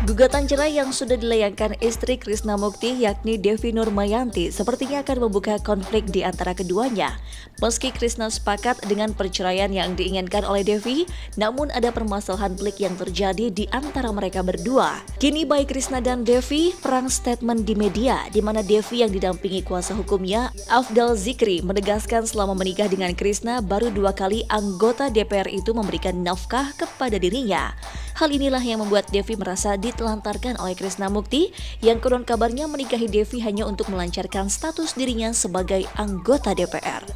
Gugatan cerai yang sudah dilayangkan istri Krishna Mukti yakni Devi Nurmayanti sepertinya akan membuka konflik di antara keduanya. Meski Krishna sepakat dengan perceraian yang diinginkan oleh Devi, namun ada permasalahan pelik yang terjadi di antara mereka berdua. Kini baik Krishna dan Devi perang statement di media, di mana Devi yang didampingi kuasa hukumnya Afdal Zikri menegaskan selama menikah dengan Krishna baru 2 kali anggota DPR itu memberikan nafkah kepada dirinya. Hal inilah yang membuat Devi merasa ditelantarkan oleh Krishna Mukti yang konon kabarnya menikahi Devi hanya untuk melancarkan status dirinya sebagai anggota DPR.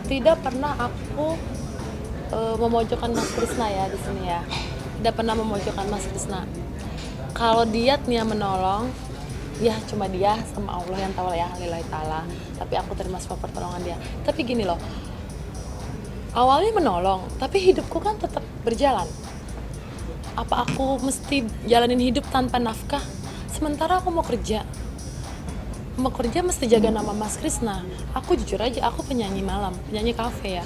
Tidak pernah aku memojokkan Mas Krishna ya di sini ya. Tidak pernah memojokkan Mas Krishna. Kalau dia menolong, ya cuma dia sama Allah yang tahu ya, lillahi ta'ala. Tapi aku terima semua pertolongan dia. Tapi gini loh, awalnya menolong, tapi hidupku kan tetap berjalan. Apa aku mesti jalanin hidup tanpa nafkah? Sementara aku mau kerja mesti jaga nama Mas Krishna. Aku jujur aja, aku penyanyi malam, penyanyi kafe ya.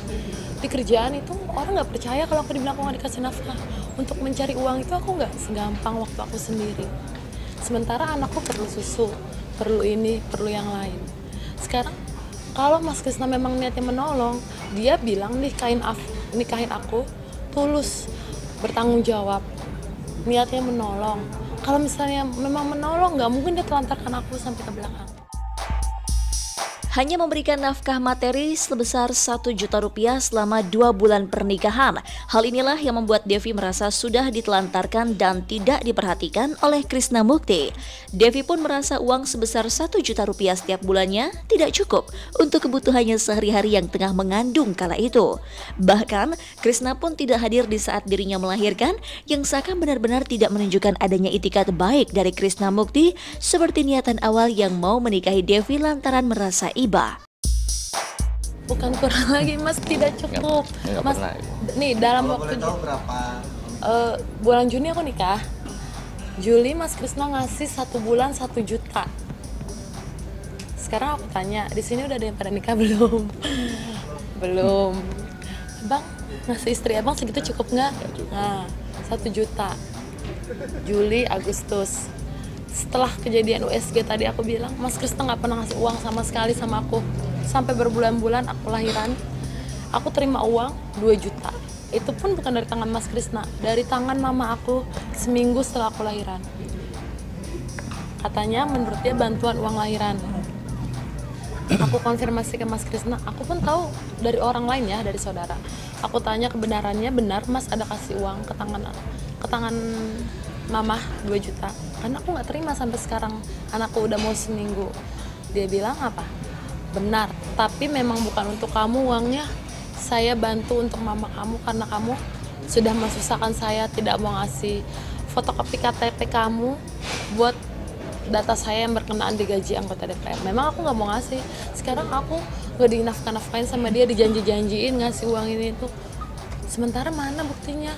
Di kerjaan itu orang nggak percaya kalau aku dibilang aku nggak dikasih nafkah. Untuk mencari uang itu aku nggak segampang waktu aku sendiri. Sementara anakku perlu susu, perlu ini, perlu yang lain. Sekarang kalau Mas Krishna memang niatnya menolong, dia bilang nikahin aku tulus, bertanggung jawab, niatnya menolong. Kalau misalnya memang menolong, nggak mungkin dia telantarkan aku sampai ke belakang. Hanya memberikan nafkah materi sebesar 1 juta rupiah selama 2 bulan pernikahan. Hal inilah yang membuat Devi merasa sudah ditelantarkan dan tidak diperhatikan oleh Krishna Mukti. Devi pun merasa uang sebesar 1 juta rupiah setiap bulannya tidak cukup untuk kebutuhannya sehari-hari yang tengah mengandung kala itu. Bahkan, Krishna pun tidak hadir di saat dirinya melahirkan, yang seakan benar-benar tidak menunjukkan adanya itikat baik dari Krishna Mukti seperti niatan awal yang mau menikahi Devi lantaran merasa iba. Bukan kurang lagi Mas, tidak cukup. Nggak Mas, pernah. nih dalam Kalau waktu boleh tahu berapa? bulan Juni aku nikah. Juli Mas Krishna ngasih 1 bulan 1 juta. Sekarang aku tanya, di sini udah ada yang pada nikah belum? Belum. Bang, ngasih istri abang segitu cukup nggak? Nah, 1 juta. Juli, Agustus. Setelah kejadian USG tadi aku bilang, Mas Krishna nggak pernah ngasih uang sama sekali sama aku. Sampai berbulan-bulan aku lahiran, aku terima uang 2 juta. Itu pun bukan dari tangan Mas Krishna, dari tangan mama aku seminggu setelah aku lahiran. Katanya menurut dia bantuan uang lahiran. Aku konfirmasi ke Mas Krishna, aku pun tahu dari orang lain ya, dari saudara. Aku tanya kebenarannya, benar Mas ada kasih uang ke tangan mama 2 juta. Karena aku nggak terima sampai sekarang, anakku udah mau seminggu. Dia bilang apa? Benar, tapi memang bukan untuk kamu uangnya. Saya bantu untuk mama kamu karena kamu sudah mensusahkan saya, tidak mau ngasih fotokopi KTP kamu buat data saya yang berkenaan di gaji anggota DPR. Memang aku nggak mau ngasih. Sekarang aku nggak dinafkah-nafkahin sama dia, dijanji-janjiin ngasih uang ini itu. Sementara mana buktinya?